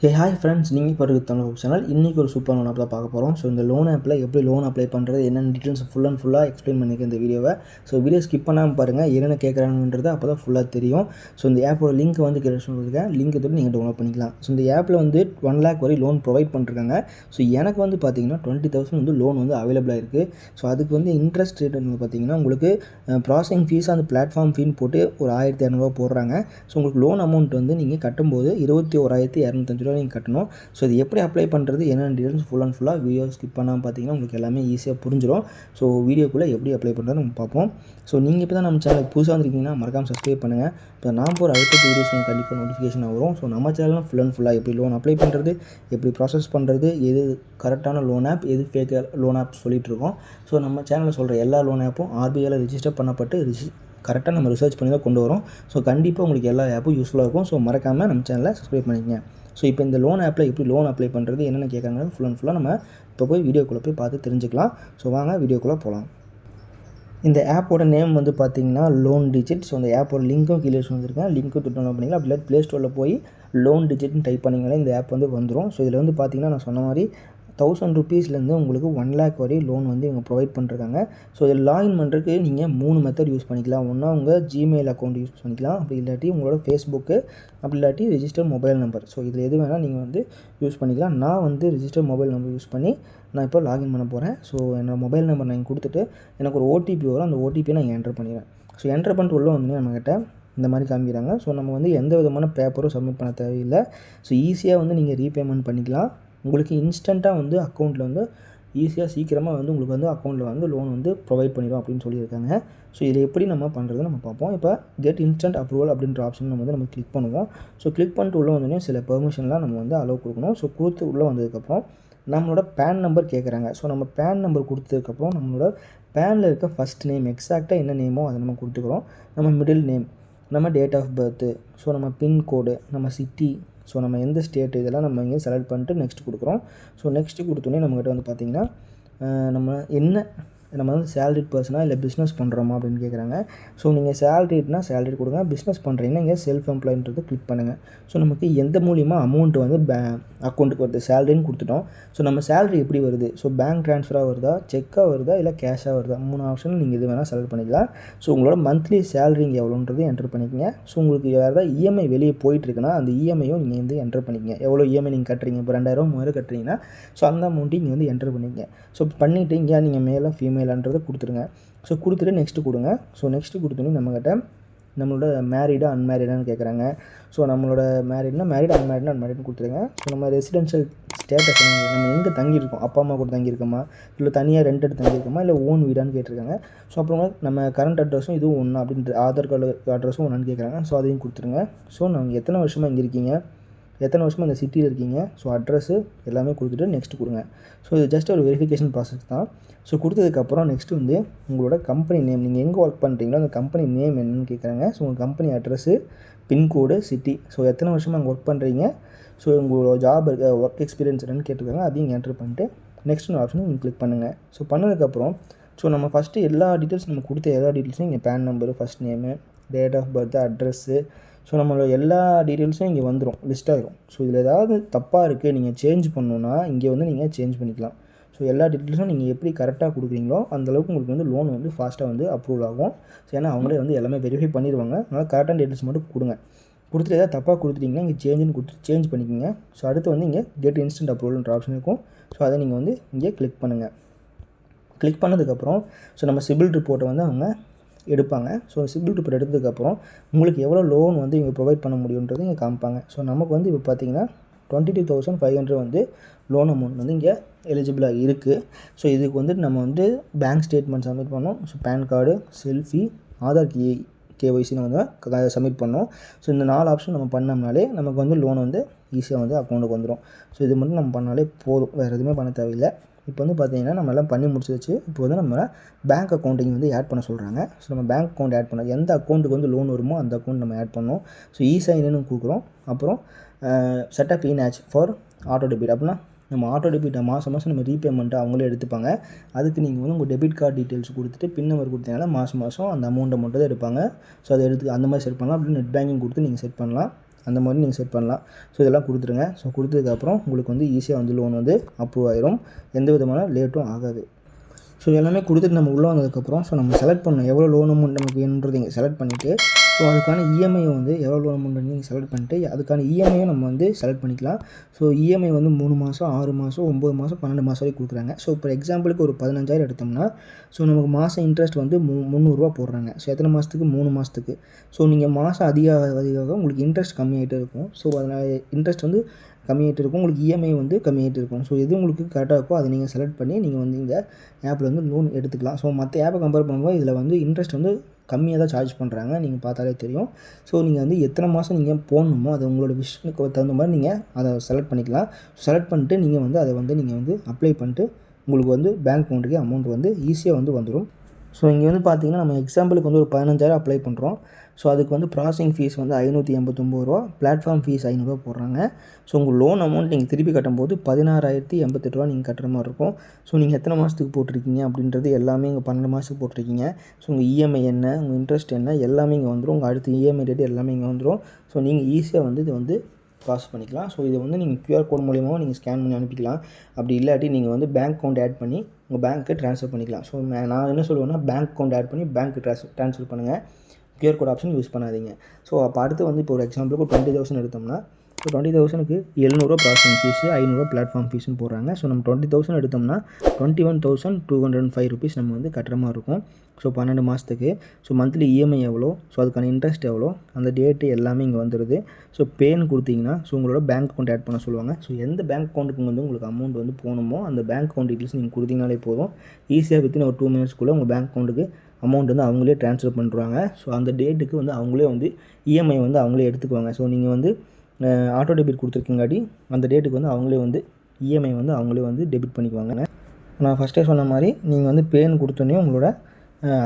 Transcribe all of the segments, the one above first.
Hi friends, நீங்கள் இப்போ இருக்கிற தமிழ் சேனல் இன்றைக்கி ஒரு சூப்பர் லோன் ஆப் தான் பார்க்க போகிறோம். ஸோ இந்த லோன் ஆப்பில் எப்படி லோன் அப்ளை பண்ணுறது என்னென்ன டீட்டெயில்ஸ் ஃபுல்லாக எக்ஸ்பிளைன் பண்ணியிருக்கேன் இந்த வீடியோவை. ஸோ வீடியோ ஸ்கிப் பண்ணாமல் பாருங்கள், என்னென்ன கேட்குறாங்கன்றது அப்போ தான் ஃபுல்லாக தெரியும். ஸோ இந்த ஆப்போட லிங்க் வந்து கொடுத்துருக்கேன், லிங்க் தொட்டு நீங்கள் டவுன்லோட் பண்ணிக்கலாம். ஸோ இந்த ஆப்பில் வந்து 1 lakh வரை லோன் ப்ரொவைட் பண்ணிருக்காங்க. ஸோ எனக்கு வந்து பார்த்தீங்கன்னா 20,000 வந்து லோன் வந்து அவைலபிளாக இருக்குது. ஸோ அதுக்கு வந்து இன்ட்ரெஸ்ட் ரேட் வந்து பார்த்தீங்கன்னா உங்களுக்கு ப்ராசஸிங் ஃபீஸ் அந்த பிளாட்ஃபார்ம் ஃபீன்னு போட்டு ஒரு 1,200 போடுறாங்க. ஸோ உங்களுக்கு லோன் அமௌண்ட் வந்து நீங்கள் கட்டும்போது 21,205 நீங்கள் கட்டணும். ஸோ இது எப்படி அப்ளை பண்ணுறது என்னென்ன டீட்டெயில்ஸ் ஃபுல்லாக வீடியோ ஸ்கிப் பண்ணாமல் பார்த்தீங்கன்னா உங்களுக்கு எல்லாமே ஈஸியாக புரிஞ்சிடும். ஸோ வீடியோக்குள்ளே எப்படி அப்ளை பண்ணுறது நம்ம பார்ப்போம். ஸோ நீங்கள் இப்போ தான் நம்ம சேனலுக்கு புதுசாக வந்திருக்கீங்கன்னா மறக்காமல் சப்ஸ்கிரைப் பண்ணுங்கள். இப்போ நான் போகிற அடுத்த வீடியோஸ் உங்களுக்கு கண்டிப்பாக நோட்டிஃபிகேஷன் வரும். ஸோ நம்ம சேனலில் ஃபுல்லாக எப்படி லோன் அப்ளை பண்ணுறது, எப்படி ப்ராசஸ் பண்ணுறது, எது கரெக்டான லோன் ஆப், எது ஃபேக் லோன் ஆப் சொல்லிகிட்ருக்கோம். ஸோ நம்ம சேனலில் சொல்கிற எல்லா லோன் ஆப்பும் ஆர்பிஐயில் ரிஜிஸ்டர் பண்ணப்பட்டு கரெக்டாக நம்ம ரிசர்ச் பண்ணி தான் கொண்டு வரோம். ஸோ கண்டிப்பாக உங்களுக்கு எல்லா ஆப்பும் யூஸ்ஃபுல்லாக இருக்கும். ஸோ மறக்காமல் நம்ம சேனலை சப்ஸ்கிரைப் பண்ணிக்கங்க. ஸோ இப்போ இந்த லோன் ஆப்பில் எப்படி லோன் அப்ளை பண்ணுறது என்னென்ன கேட்குறாங்க ஃபுல்லாக நம்ம இப்போ போய் வீடியோக்குள்ளே போய் பார்த்து தெரிஞ்சுக்கலாம். ஸோ வாங்க வீடியோக்குள்ளே போகலாம். இந்த ஆப்போட நேம் வந்து பார்த்தீங்கன்னா லோன் டிஜிட். ஸோ அந்த ஆப்போட லிங்க்கும் கீழே வந்துருக்கேன், லிங்க்கும் டவுன்லோட் பண்ணிக்கலாம். அப்படி ப்ளே ஸ்டோரில் போய் லோன் டிஜிட்னு டைப் பண்ணிங்களே இந்த ஆப் வந்து வந்துடும். ஸோ இதில் வந்து பார்த்தீங்கன்னா நான் சொன்ன மாதிரி 1000 rupeesலேருந்து உங்களுக்கு 1 lakh வரை லோன் வந்து இவங்க ப்ரொவைட் பண்ணுறாங்க. ஸோ இதில் லாகின் பண்ணுறதுக்கு நீங்கள் 3 மெத்தட் யூஸ் பண்ணிக்கலாம். ஒன்றா உங்கள் ஜிமெயில் அக்கௌண்ட் யூஸ் பண்ணிக்கலாம், அப்படி இல்லாட்டி உங்களோட ஃபேஸ்புக்கு, அப்படி இல்லாட்டி ரிஜிஸ்டர் மொபைல் நம்பர். ஸோ இதில் எது வேணால் நீங்கள் வந்து யூஸ் பண்ணிக்கலாம். நான் வந்து ரிஜிஸ்டர் மொபைல் நம்பர் யூஸ் பண்ணி நான் இப்போ லாகின் பண்ண போகிறேன். ஸோ என்னோடய மொபைல் நம்பர் நான் கொடுத்துட்டு எனக்கு ஒரு ஓடிபி வரும், அந்த ஓடிபியை நான் என்டர் பண்ணிடுறேன். ஸோ என்டர் பண்ணிட்டு உள்ளே வந்து நம்மக்கிட்ட இந்த மாதிரி காமிக்கிறாங்க. ஸோ நம்ம வந்து எந்த விதமான பேப்பரும் சப்மிட் பண்ண தேவையில்லை. ஸோ ஈஸியாக வந்து நீங்கள் ரீபேமெண்ட் பண்ணிக்கலாம். உங்களுக்கு இன்ஸ்டண்ட்டாக வந்து அக்கௌண்ட்டில் வந்து ஈஸியாக சீக்கிரமாக வந்து உங்களுக்கு வந்து அக்கௌண்ட்டில் வந்து லோன் வந்து ப்ரொவைட் பண்ணிடும் அப்படின்னு சொல்லியிருக்காங்க. ஸோ இதை எப்படி நம்ம பண்ணுறது நம்ம பார்ப்போம். இப்போ கெட் இன்ஸ்டன்ட் அப்ரூவல் அப்படின்ற ஆப்ஷன் நம்ம கிளிக் பண்ணுவோம். ஸோ கிளிக் பண்ணிட்டு உள்ளே வந்தோடனே சில பெர்மிஷன்லாம் நம்ம வந்து அலோவ் கொடுக்கணும். ஸோ கொடுத்து உள்ளே வந்ததுக்கப்புறம் நம்மளோட பேன் நம்பர் கேட்குறாங்க. ஸோ நம்ம பேன் நம்பர் கொடுத்ததுக்கப்புறம் நம்மளோட பேனில் இருக்க ஃபஸ்ட் நேம் எக்ஸாக்டாக என்ன நேமோ அதை நம்ம கொடுத்துக்கிறோம். நம்ம மிடில் நேம், நம்ம டேட் ஆஃப் பர்த்து, ஸோ நம்ம பின்கோடு, நம்ம சிட்டி, ஸோ நம்ம எந்த ஸ்டேட், இதெல்லாம் நம்ம இங்கே செலக்ட் பண்ணிட்டு நெக்ஸ்ட் கொடுக்குறோம். ஸோ நெக்ஸ்ட்டு கொடுத்தோன்னே நம்மக்கிட்ட வந்து பார்த்திங்கன்னா நம்ம வந்து சேலரிட் பர்சனாக இல்லை பிஸ்னஸ் பண்ணுறோமா அப்படின்னு கேட்குறாங்க. ஸோ நீங்கள் சேலரிட்னா சேலரி கொடுங்க, பிஸ்னஸ் பண்ணுறீங்கன்னா இங்கே செல்ஃப் எம்ப்ளாயின்றது கிளிக் பண்ணுங்கள். ஸோ நமக்கு எந்த மூலியமாக அமௌண்ட் வந்து அக்கௌண்ட்டுக்கு வருது, சேலரின்னு கொடுத்துட்டோம். ஸோ நம்ம சேலரி எப்படி வருது, ஸோ பேங்க் ட்ரான்ஸ்ஃபராக வருதா, செக்காக வருதா, இல்லை கேஷாக வருதா, 3 ஆப்ஷன் நீங்கள் இது வேணால் செலக்ட் பண்ணிக்கலாம். ஸோ உங்களோட மந்த்லி சேலரி இங்கே எவ்வளோன்றது என்டர் பண்ணிக்கங்க. ஸோ உங்களுக்கு வேறு ஏதாவது இஎம்ஐ வெளியே போயிட்டுருக்குன்னா அந்த இஎம்ஐயும் நீங்கள் வந்து என்டர் பண்ணிக்கங்க. எவ்வளோ இஎம்ஐ நீங்கள் கட்டுறீங்க, இப்போ 2,000 3,000 கட்டுறீங்கன்னா ஸோ அந்த அமௌண்ட்டு இங்கே வந்து என்டர் பண்ணிக்கங்க. ஸோ பண்ணிவிட்டு இங்கே நீங்கள் மேலே ஃபீமேலான்றதை கொடுத்துருங்க. ஸோ கொடுத்துட்டு நெக்ஸ்ட்டு கொடுங்க. ஸோ நெக்ஸ்ட்டு கொடுத்தோன்னே நம்மக்கிட்ட நம்மளோட மேரீடா அன்மேரிடான்னு கேட்குறாங்க. ஸோ நம்மளோட மேரீட்னா மேரீட், அன்மேரிட்னு கொடுத்துருங்க. ஸோ நம்ம ரெசிடென்ஷியல் ஸ்டேட்டஸ் நம்ம எங்கே தங்கியிருக்கோம், அப்பா அம்மா கூட தங்கியிருக்கோமா, இல்லை தனியாக ரெண்ட் எடுத்து தங்கியிருக்கோமா, இல்லை ஓன் வீடான்னு கேட்டிருக்காங்க. ஸோ அப்புறம் நம்ம கரண்ட் அட்ரஸும் இதுவும் ஒன்றா அப்படின்ற ஆதார் கார்டு அட்ரஸும் ஒன்றான்னு கேட்குறாங்க. ஸோ அதையும் கொடுத்துருங்க. ஸோ நாங்கள் எத்தனை வருஷமாக இங்கே இருக்கீங்க, எத்தனை வருஷமாக இந்த சிட்டியில் இருக்கீங்க, ஸோ அட்ரஸ்ஸு எல்லாமே கொடுத்துட்டு நெக்ஸ்ட்டு கொடுங்க. ஸோ இது ஜஸ்ட் ஒரு வெரிஃபிகேஷன் ப்ராசஸ் தான். ஸோ கொடுத்ததுக்கப்புறம் நெக்ஸ்ட்டு வந்து உங்களோட கம்பெனி நேம், நீங்கள் எங்கே ஒர்க் பண்ணுறீங்களோ அந்த கம்பெனி நேம் என்னென்னு கேட்குறாங்க. ஸோ உங்கள் company address, pincode, city, so எத்தனை வருஷமாக அங்கே ஒர்க் பண்ணுறீங்க, ஸோ உங்களோட ஜாப் இருக்க ஒர்க் எக்ஸ்பீரியன்ஸ் என்னென்னு கேட்டிருக்காங்க. அதையும் என்டர் பண்ணிட்டு நெக்ஸ்ட் ஆப்ஷனும் நீங்கள் கிளிக் பண்ணுங்கள். ஸோ பண்ணதுக்கப்புறம் ஸோ நம்ம ஃபஸ்ட்டு எல்லா டீட்டெயில்ஸ் நம்ம கொடுத்த எல்லா டீட்டெயில்ஸும் இங்கே PAN number, first name, date of birth, address, so நம்மளோட எல்லா டீட்டெயில்ஸும் இங்கே வந்துடும், லிஸ்ட் ஆகிரும். ஸோ இதில் ஏதாவது தப்பாக இருக்குது நீங்கள் சேஞ்ச் பண்ணணுன்னா இங்கே வந்து நீங்கள் சேஞ்ச் பண்ணிக்கலாம். ஸோ எல்லா டீட்டெயில்ஸும் நீங்கள் எப்படி கரெக்டாக கொடுக்குறீங்களோ அந்தளவுக்கு உங்களுக்கு வந்து லோன் வந்து ஃபாஸ்ட்டாக வந்து அப்ரூவல் ஆகும். ஸோ ஏன்னா அவங்களே வந்து எல்லாமே வெரிஃபை பண்ணிடுவாங்க. அதனால் கரெக்டான டீட்டெயில்ஸ் மட்டும் கொடுங்க. கொடுத்துட்டு ஏதாவது தப்பாக கொடுத்துட்டிங்கன்னா இங்கே சேஞ்சுன்னு கொடுத்து சேஞ்ச் பண்ணிக்கோங்க. ஸோ அடுத்து வந்து இங்கே கெட் இன்ஸ்டன்ட் அப்ரூவல்ன்ற ஆப்ஷன் இருக்கும். ஸோ அதை நீங்கள் வந்து இங்கே கிளிக் பண்ணுங்கள். கிளிக் பண்ணதுக்கப்புறம் ஸோ நம்ம சிபில் ரிப்போர்ட்டை வந்து அவங்க எடுப்பாங்க. ஸோ சிபில் ரிப்போர்ட் எடுத்ததுக்கப்புறம் உங்களுக்கு எவ்வளோ லோன் வந்து இங்கே ப்ரொவைட் பண்ண முடியுன்றது இங்கே காமிப்பாங்க. ஸோ நமக்கு வந்து இப்போ பார்த்தீங்கன்னா 22,500 வந்து லோன் அமௌண்ட் வந்து இங்கே எலிஜிபிளாக இருக்குது. ஸோ இதுக்கு வந்து நம்ம வந்து பேங்க் ஸ்டேட்மெண்ட் சப்மிட் பண்ணோம். So PAN card, selfie, Aadhaar KYC வந்து சப்மிட் பண்ணோம். ஸோ இந்த 4 ஆப்ஷன் நம்ம பண்ணோம்னாலே நமக்கு வந்து லோன் வந்து ஈஸியாக வந்து அக்கௌண்ட்டுக்கு வந்துடும். ஸோ இது மட்டும் நம்ம பண்ணாலே போதும், வேறு எதுவுமே பண்ண தேவையில்லை. இப்போ வந்து பார்த்திங்கன்னா நம்ம எல்லாம் பண்ணி முடிச்சிருச்சு. இப்போ வந்து நம்ம பேங்க் அக்கௌண்ட்டிங் வந்து ஆட் பண்ண சொல்கிறாங்க. ஸோ நம்ம பேங்க் அக்கௌண்ட் ஆட் பண்ண எந்த அக்கௌண்ட்டுக்கு வந்து லோன் வருமோ அந்த அக்கௌண்ட் நம்ம ஆட் பண்ணோம். ஸோ இசைன்னு கொடுக்குறோம். அப்புறம் செட்டப் இன்-ஆச் ஃபார் ஆட்டோ டெபிட், அப்படின்னா நம்ம ஆட்டோ டெபிட்டை மாதம் நம்ம ரீபேமெண்ட்டை அவங்களே எடுத்துப்பாங்க. அதுக்கு நீங்கள் வந்து உங்கள் டெபிட் கார்டு டீட்டெயில்ஸ் கொடுத்துட்டு பின் நம்பர் கொடுத்தீங்கன்னா மாதம் அந்த அமௌண்ட்டை மட்டும் தான் எடுப்பாங்க. ஸோ அதை எடுத்து அந்த மாதிரி செட் பண்ணலாம். அப்படின்னு நெட் பேங்கிங் கொடுத்து நீங்கள் செட் பண்ணலாம். அந்த மாதிரி நீங்கள் செட் பண்ணலாம். ஸோ இதெல்லாம் கொடுத்துருங்க. ஸோ கொடுத்ததுக்கப்புறம் உங்களுக்கு வந்து ஈஸியாக வந்து லோன் வந்து அப்ரூவ் ஆயிரும். எந்த விதமான லேட்டும் ஆகாது. ஸோ எல்லாமே கொடுத்துட்டு நம்ம உள்ளே வந்ததுக்கப்புறம் நம்ம செலக்ட் பண்ணணும் எவ்வளோ லோன் அமௌண்ட் நமக்கு வேணுன்றது இங்கே செலக்ட் பண்ணிவிட்டு ஸோ அதுக்கான இஎம்ஐ வந்து எவ்வளோ லோன் அமௌண்ட் நீங்கள் செலக்ட் பண்ணிட்டு அதுக்கான இஎம்ஐயும் நம்ம வந்து செலக்ட் பண்ணிக்கலாம். ஸோ இஎம்ஐ வந்து 3 மாதம் 6 மாதம் 9 மாதம் 12 மாதம் வரைக்கும் கொடுக்குறாங்க. ஸோ இப்போ எக்ஸாம்பிளுக்கு ஒரு 15,000 எடுத்தோம்னா ஸோ நமக்கு மாதம் இன்ட்ரெஸ்ட் வந்து 300 போடுறாங்க. ஸோ எத்தனை மாதத்துக்கு? 3 மாதத்துக்கு. ஸோ நீங்கள் மாதம் அதிக உங்களுக்கு இன்ட்ரெஸ்ட் கம்மியாகிட்டே இருக்கும். ஸோ அதனால் இன்ட்ரெஸ்ட் வந்து கம்மியாகிட்டு இருக்கும். உங்களுக்கு இஎம்ஐ வந்து கம்மியாகிட்டு இருக்கும். ஸோ எது உங்களுக்கு கரெக்டாக இருக்கோ அதை நீங்கள் செலக்ட் பண்ணி நீங்கள் வந்து இந்த ஆப்பில் வந்து லோன் எடுத்துக்கலாம். ஸோ மற்ற ஆப்பை கம்பேர் பண்ணும்போது இதில் வந்து இன்ட்ரெஸ்ட் வந்து கம்மியாக தான் சார்ஜ் பண்ணுறாங்க. நீங்கள் பார்த்தாலே தெரியும். ஸோ நீங்கள் வந்து எத்தனை மாதம் நீங்கள் போடணுமோ அது உங்களோட விஷனுக்கு தகுந்த மாதிரி நீங்கள் அதை செலக்ட் பண்ணிக்கலாம். செலக்ட் பண்ணிட்டு நீங்கள் வந்து அதை வந்து நீங்கள் வந்து அப்ளை பண்ணிட்டு உங்களுக்கு வந்து பேங்க் அக்கௌண்ட்டுக்கு அமௌண்ட் வந்து ஈஸியாக வந்து வந்துடும். ஸோ இங்கே வந்து பார்த்திங்கன்னா நம்ம எக்ஸாம்பிளுக்கு வந்து ஒரு 15,000 அப்ளை பண்ணுறோம். ஸோ அதுக்கு வந்து ப்ராசஸிங் ஃபீஸ் வந்து ₹589, பிளாட்ஃபார்ம் ஃபீஸ் ₹500 போடுறாங்க. ஸோ உங்கள் லோன் அமௌண்ட் நீங்கள் திருப்பி கட்டும்போது ₹16,088 நீங்கள் கட்டுற மாதிரி இருக்கும். ஸோ நீங்கள் எத்தனை மாதத்துக்கு போட்டிருக்கீங்க அப்படின்றது எல்லாமே இங்கே 12 மாதத்துக்கு போட்டிருக்கீங்க. ஸோ உங்கள் இஎம்ஐ என்ன, உங்கள் இன்ட்ரெஸ்ட் என்ன எல்லாமே இங்கே வந்துடும். உங்கள் அடுத்த இஎம்ஐ டேட் எல்லாமே இங்கே வந்துடும். ஸோ நீங்கள் ஈஸியாக வந்து இதை வந்து ப்ராசஸ் பண்ணிக்கலாம். ஸோ இதை வந்து நீங்கள் QR கோட் மூலியமாக நீங்கள் ஸ்கேன் பண்ணி அனுப்பிக்கலாம். அப்படி இல்லாட்டி நீங்கள் வந்து பேங்க் அக்கௌண்ட் ஆட் பண்ணி உங்கள் பேங்க்கு ட்ரான்ஸ்ஃபர் பண்ணிக்கலாம். ஸோ நான் என்ன சொல்லுவேன்னா பேங்க் அக்கௌண்ட் ஆட் பண்ணி பேங்க்கு ட்ரான்ஸ்ஃபர் பண்ணுங்கள். QR கோட் ஆப்ஷன் யூஸ் பண்ணாதீங்க. ஸோ அப்போ அடுத்து வந்து இப்போ ஒரு எக்ஸாம்பிளுக்கு ஒரு 20,000 எடுத்தோம்னா ஸோ 20,000க்கு ₹700 ப்ராசஸிங் ஃபீஸு ₹500 பிளாட்ஃபார்ம் ஃபீஸ்னு போடுறாங்க. ஸோ நம்ம 20,000 எடுத்தோம்னா ₹21,205 நம்ம வந்து கட்டுற மாதிரி இருக்கும். ஸோ 12 மாதத்துக்கு. ஸோ மந்த்லி இஎம்ஐ எவ்வளோ, ஸோ அதுக்கான இன்ட்ரெஸ்ட் எவ்வளோ, அந்த டேட்டு எல்லாமே இங்கே வந்துடுது. ஸோ பேன்னு கொடுத்தீங்கன்னா ஸோ உங்களோட பேங்க் அக்கௌண்ட் ஆட் பண்ண சொல்லுவாங்க. ஸோ எந்த பேங்க் அக்கௌண்ட்டுக்கு வந்து உங்களுக்கு அமௌண்ட் வந்து போகணுமோ அந்த பேங்க் அக்கௌண்ட் டீட்டெயில்ஸ் நீங்கள் கொடுத்தீங்கனாலே போதும். ஈஸியாக வித்தின் ஒரு 2 மினிட்ஸ்க்குள்ளே உங்கள் பேங்க் அக்கௌண்ட்டுக்கு அமௌண்ட் வந்து அவங்களே ட்ரான்ஸ்ஃபர் பண்ணுறாங்க. ஸோ அந்த டேட்டுக்கு வந்து அவங்களே வந்து இஎம்ஐ வந்து அவங்களே எடுத்துக்குவாங்க. ஸோ நீங்கள் வந்து ஆட்டோ டெபிட் கொடுத்துருக்கங்காட்டி அந்த டேட்டுக்கு வந்து அவங்களே வந்து இஎம்ஐ வந்து அவங்களே வந்து டெபிட் பண்ணிக்குவாங்க. நான் ஃபஸ்ட்டே சொன்ன மாதிரி நீங்கள் வந்து பேன்னு கொடுத்தோன்னே உங்களோட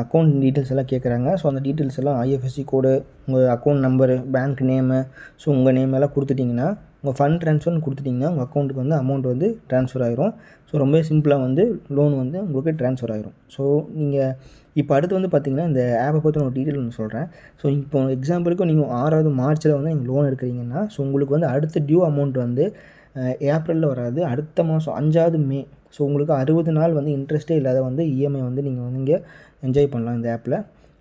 அக்கௌண்ட் டீட்டெயில்ஸ் எல்லாம் கேட்குறாங்க. ஸோ அந்த டீட்டெயில்ஸ் எல்லாம் ஐஎஃப்எஸ்சி கோடு, உங்கள் account number, bank name, so உங்கள் நேம் எல்லாம் கொடுத்துட்டிங்கன்னா உங்கள் ஃபண்ட் ட்ரான்ஸ்ஃபர்னு கொடுத்துட்டிங்கன்னா உங்கள் அக்கௌண்ட்டுக்கு வந்து அமௌண்ட் வந்து ட்ரான்ஸ்ஃபர் ஆகிரும். ஸோ ரொம்ப சிம்பிளாக வந்து லோன் வந்து உங்களுக்கு ட்ரான்ஸ்ஃபர் ஆகிரும். ஸோ நீங்கள் இப்போ அடுத்து வந்து பார்த்திங்கன்னா இந்த ஆப்பை பற்றி ஒரு டீட்டெயில் ஒன்று சொல்கிறேன். ஸோ இப்போ எக்ஸாம்பிளுக்கு நீங்கள் 6வது மார்ச்சில் வந்து நீங்கள் லோன் எடுக்கிறீங்கன்னா ஸோ உங்களுக்கு வந்து அடுத்த டியூ அமௌண்ட் வந்து ஏப்ரலில் வராது, அடுத்த மாதம் 5வது மே. ஸோ உங்களுக்கு 60 நாள் வந்து இன்ட்ரெஸ்ட்டே இல்லாத வந்து இஎம்ஐ வந்து நீங்கள் வந்து இங்கே என்ஜாய் பண்ணலாம் இந்த ஆப்பில்.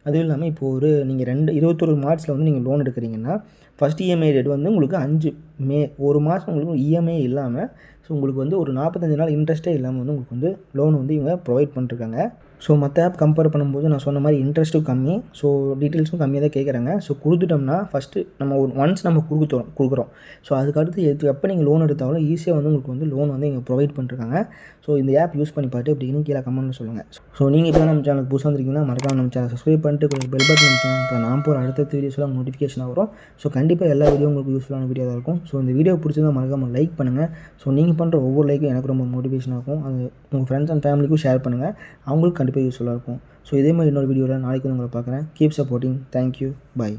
அதுவும் இல்லாமல் இப்போது நீங்கள் 21 மார்ச்சில் வந்து நீங்கள் லோன் எடுக்கிறீங்கன்னா ஃபஸ்ட் இஎம்ஐ டேட் வந்து உங்களுக்கு 5 மே. ஒரு மாதம் உங்களுக்கு இஎம்ஐ இல்லாமல் ஸோ உங்களுக்கு வந்து ஒரு 45 நாள் இன்ட்ரெஸ்ட்டே இல்லாமல் வந்து உங்களுக்கு வந்து லோன் வந்து இவங்க ப்ரொவைட் பண்ணிருக்காங்க. ஸோ மற்ற ஆப் கம்பேர் பண்ணும்போது நான் சொன்ன மாதிரி இன்ட்ரெஸ்ட்டும் கம்மி, ஸோ டீட்டெயில்ஸும் கம்மியாக தான் கேட்குறாங்க. ஸோ கொடுத்துட்டோம்னா ஃபஸ்ட்டு நம்ம ஒன்ஸ் நம்ம கொடுக்குறோம். ஸோ அதுக்கடுத்து எப்போ நீங்கள் லோன் எடுத்தாலும் ஈஸியாக வந்து உங்களுக்கு வந்து லோன் வந்து இங்கே ப்ரொவைட் பண்ணிருக்காங்க. ஸோ இந்த ஆப் யூஸ் பண்ணி பார்த்து எப்படின்னு கீழே கமெண்ட்டில் சொல்லுங்கள். ஸோ நீங்கள் இப்போ நம்ம சேனலுக்கு புதுசாக வந்திருக்கீங்கன்னா மறக்காம நம்ம சேனல் சப்ஸ்கிரைப் பண்ணிட்டு பெல் பட்டன் அமுத்துங்க. இப்போ நான் போகிற அடுத்த வீடியோஸ்லாம் நோட்டிஃபிகேஷன் வரும். ஸோ கண்டிப்பாக எல்லா வீடியோ உங்களுக்கு யூஸ்ஃபுல்லான வீடியோ தான் இருக்கும். ஸோ இந்த வீடியோ பிடிச்சதா மறக்காமல் லைக் பண்ணுங்கள். ஸோ நீங்கள் பண்ணுற ஒவ்வொரு லைக்கும் எனக்கு ரொம்ப மோட்டிவேஷனாக இருக்கும். அது உங்கள் ஃப்ரெண்ட்ஸ் அண்ட் ஃபேமிலிக்கும் ஷேர் பண்ணுங்கள். அவங்களுக்கு கண்டிப்பாக யூஸ்ஃபுல்லாக இருக்கும். ஸோ இதே மாதிரி இன்னொரு வீடியோவில் நாளைக்கு வந்து உங்களை பார்க்குறேன். Keep supporting. தேங்க்யூ. பை.